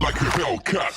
like a Hellcat.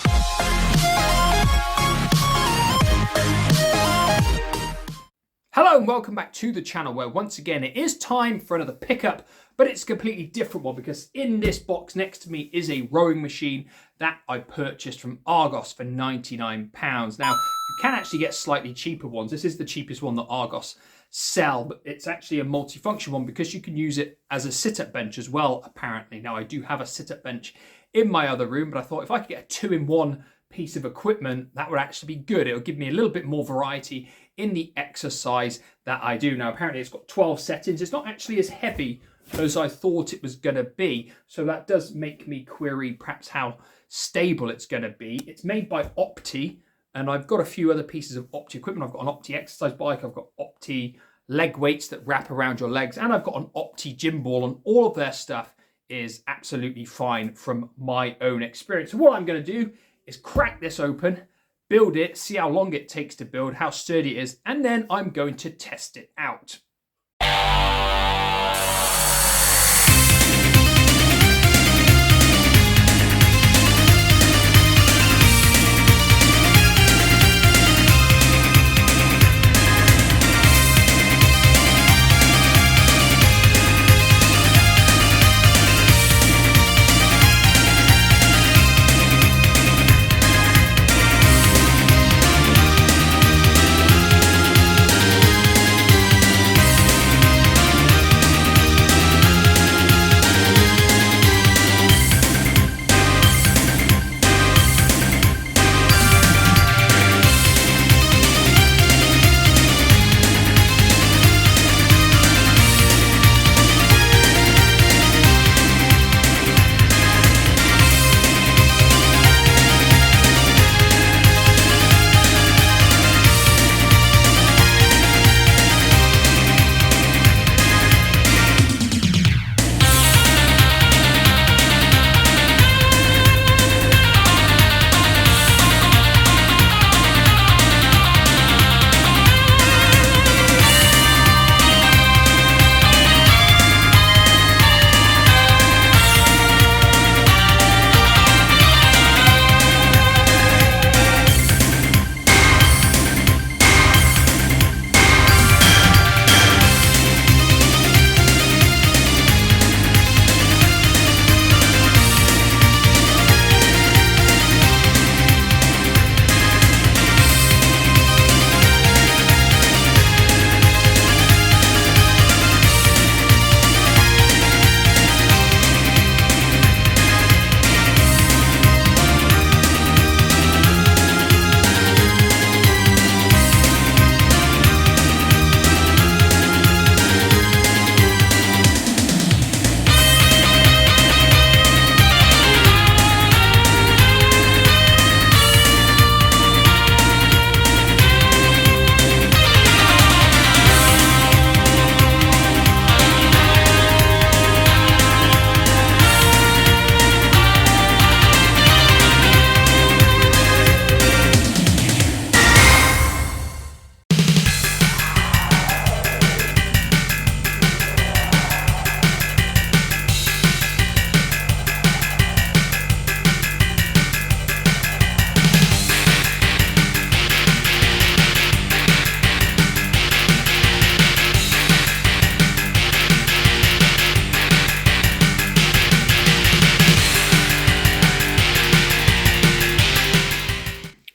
Hello and welcome back to the channel where once again it is time for another pickup, but it's a completely different one because in this box next to me is a rowing machine that I purchased from Argos for £99. Now you can actually get slightly cheaper ones. This is the cheapest one that Argos sell, but it's actually a multifunction one because you can use it as a sit-up bench as well apparently. Now I do have a sit-up bench in my other room, but I thought if I could get a two-in-one piece of equipment, that would actually be good. It'll give me a little bit more variety in the exercise that I do. Now apparently it's got 12 settings. It's not actually as heavy as I thought it was going to be, so that does make me query perhaps how stable it's going to be. It's made by Opti, and I've got a few other pieces of Opti equipment. I've got an Opti exercise bike, I've got Opti leg weights that wrap around your legs, and I've got an Opti gym ball, and all of their stuff is absolutely fine from my own experience. So what I'm going to do is crack this open, build it, see how long it takes to build, how sturdy it is, and then I'm going to test it out.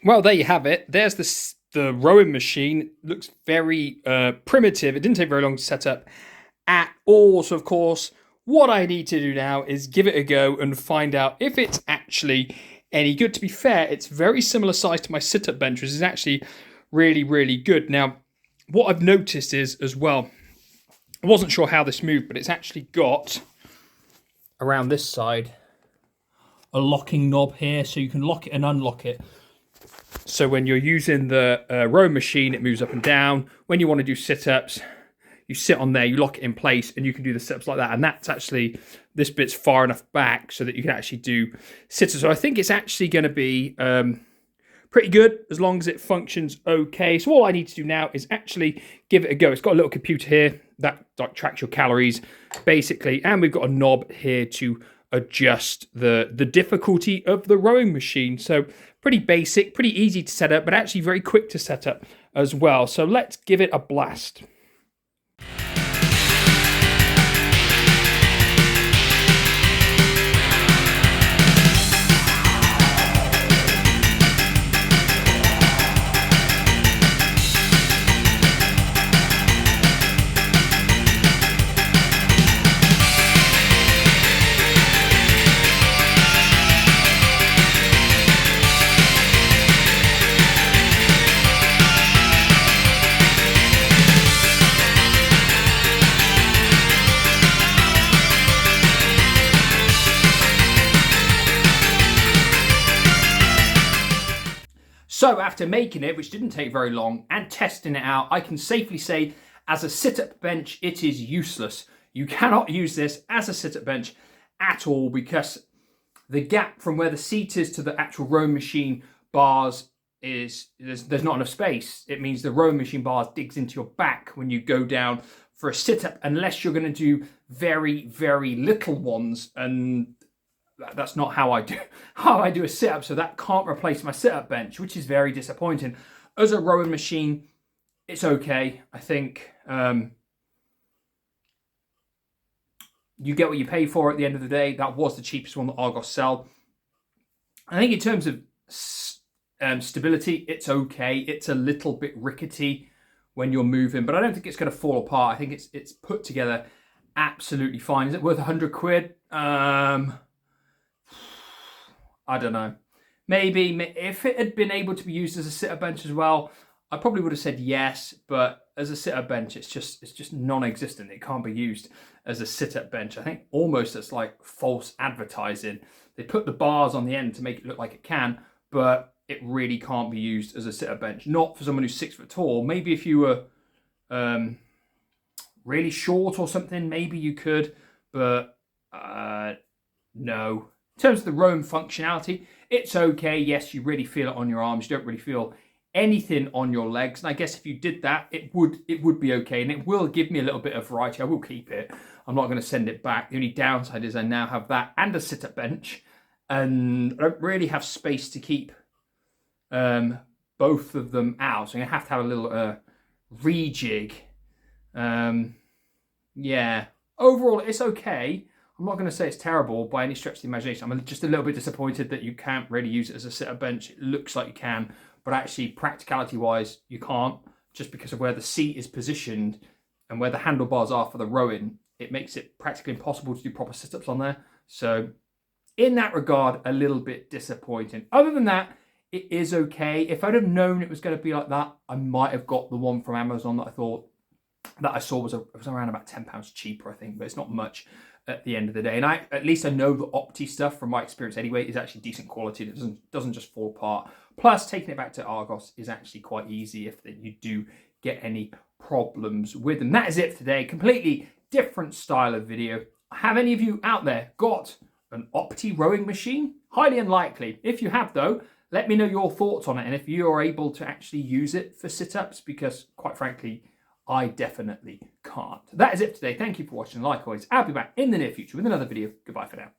Well, there you have it. There's the rowing machine. Looks very primitive. It didn't take very long to set up at all. So, of course, what I need to do now is give it a go and find out if it's actually any good. To be fair, it's very similar size to my sit-up bench, which is actually really, really good. Now, what I've noticed is, as well, I wasn't sure how this moved, but it's actually got, around this side, a locking knob here, so you can lock it and unlock it. So when you're using the rowing machine, it moves up and down. When you want to do sit-ups, you sit on there, you lock it in place, and you can do the sit-ups like that. And that's actually, this bit's far enough back so that you can actually do sit-ups. So I think it's actually going to be pretty good as long as it functions okay. So all I need to do now is actually give it a go. It's got a little computer here that tracks your calories, basically. And we've got a knob here to adjust the difficulty of the rowing machine. So pretty basic, pretty easy to set up, but actually very quick to set up as well. So let's give it a blast. So after making it, which didn't take very long, and testing it out, I can safely say as a sit-up bench, it is useless. You cannot use this as a sit-up bench at all because the gap from where the seat is to the actual rowing machine bars is, there's not enough space. It means the rowing machine bars digs into your back when you go down for a sit-up, unless you're going to do very, very little ones, and that's not how I do a sit-up, so that can't replace my sit-up bench, which is very disappointing. As a rowing machine, it's okay. I think you get what you pay for at the end of the day. That was the cheapest one that Argos sell. I think in terms of stability, it's okay. It's a little bit rickety when you're moving, but I don't think it's going to fall apart. I think it's put together absolutely fine. Is it worth 100 quid? I don't know. Maybe if it had been able to be used as a sit-up bench as well, I probably would have said yes. But as a sit-up bench, it's just non-existent. It can't be used as a sit-up bench. I think almost it's like false advertising. They put the bars on the end to make it look like it can, but it really can't be used as a sit-up bench. Not for someone who's 6 foot tall. Maybe if you were really short or something, maybe you could. But no. In terms of the rowing functionality, it's okay. Yes, you really feel it on your arms. You don't really feel anything on your legs. And I guess if you did that, it would be okay. And it will give me a little bit of variety. I will keep it. I'm not going to send it back. The only downside is I now have that and a sit-up bench. And I don't really have space to keep both of them out. So I'm going to have a little rejig. Yeah. Overall, it's okay. I'm not going to say it's terrible by any stretch of the imagination. I'm just a little bit disappointed that you can't really use it as a sit-up bench. It looks like you can, but actually practicality-wise, you can't, just because of where the seat is positioned and where the handlebars are for the rowing. It makes it practically impossible to do proper sit-ups on there. So in that regard, a little bit disappointing. Other than that, it is okay. If I'd have known it was going to be like that, I might have got the one from Amazon that I saw was around about £10 cheaper, I think, but it's not much at the end of the day. And at least I know the Opti stuff, from my experience anyway, is actually decent quality. It doesn't just fall apart. Plus, taking it back to Argos is actually quite easy if you do get any problems with them. That is it for today. Completely different style of video. Have any of you out there got an Opti rowing machine? Highly unlikely. If you have, though, let me know your thoughts on it and if you're able to actually use it for sit-ups, because quite frankly, I definitely can't. That is it for today. Thank you for watching. Like always, I'll be back in the near future with another video. Goodbye for now.